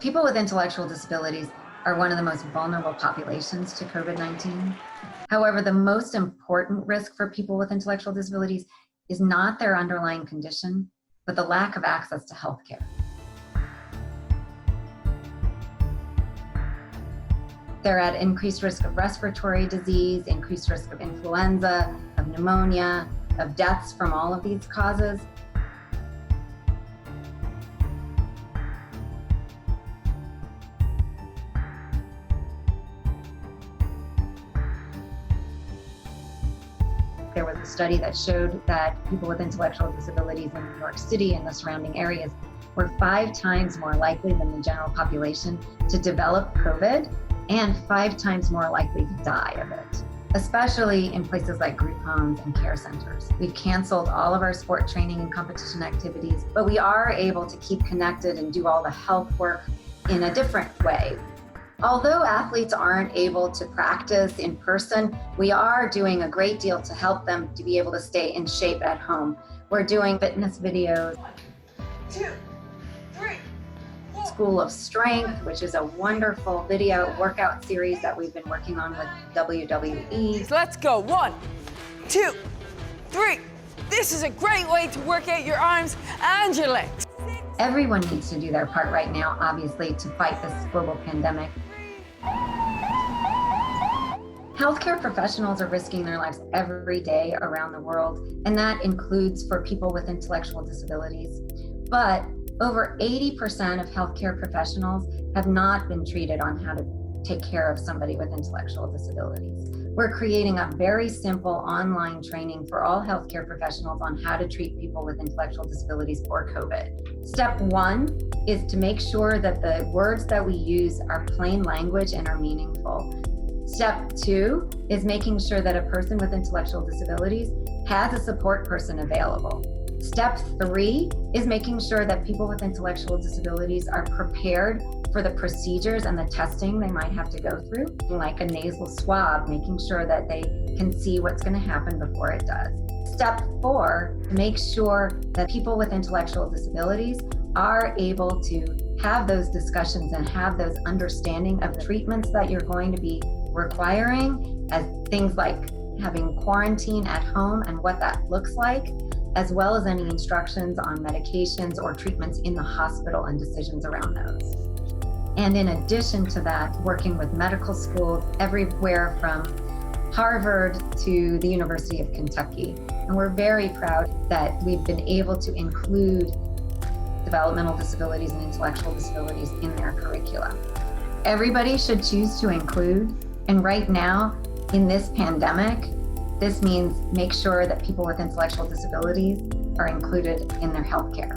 People with intellectual disabilities are one of the most vulnerable populations to COVID-19. However, the most important risk for people with intellectual disabilities is not their underlying condition, but the lack of access to healthcare. They're at increased risk of respiratory disease, increased risk of influenza, of pneumonia, of deaths from all of these causes. There was a study that showed that people with intellectual disabilities in New York City and the surrounding areas were 5 times more likely than the general population to develop COVID and 5 times more likely to die of it, especially in places like group homes and care centers. We've canceled all of our sport training and competition activities, but we are able to keep connected and do all the health work in a different way. Although athletes aren't able to practice in person, we are doing a great deal to help them to be able to stay in shape at home. We're doing fitness videos. 1, 2, 3, 4. School of Strength, which is a wonderful video workout series that we've been working on with WWE. Let's go. 1, 2, 3. This is a great way to work out your arms and your legs. Everyone needs to do their part right now, obviously, to fight this global pandemic. Healthcare professionals are risking their lives every day around the world, and that includes for people with intellectual disabilities. But over 80% of healthcare professionals have not been treated on how to take care of somebody with intellectual disabilities. We're creating a very simple online training for all healthcare professionals on how to treat people with intellectual disabilities for COVID. Step 1 is to make sure that the words that we use are plain language and are meaningful. Step 2 is making sure that a person with intellectual disabilities has a support person available. Step 3 is making sure that people with intellectual disabilities are prepared for the procedures and the testing they might have to go through, like a nasal swab, making sure that they can see what's going to happen before it does. Step 4, make sure that people with intellectual disabilities are able to have those discussions and have those understanding of the treatments that you're going to be requiring, as things like having quarantine at home and what that looks like, as well as any instructions on medications or treatments in the hospital and decisions around those. And in addition to that, working with medical schools everywhere from Harvard to the University of Kentucky. And we're very proud that we've been able to include developmental disabilities and intellectual disabilities in their curricula. Everybody should choose to include, and right now, in this pandemic, this means make sure that people with intellectual disabilities are included in their healthcare.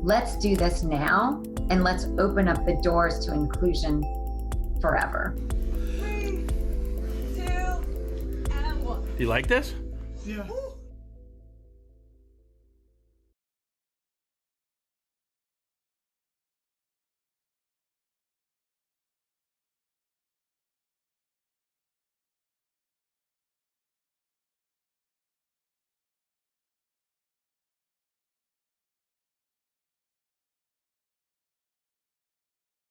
Let's do this now, and let's open up the doors to inclusion forever. 3, 2, and 1. Do you like this? Yeah.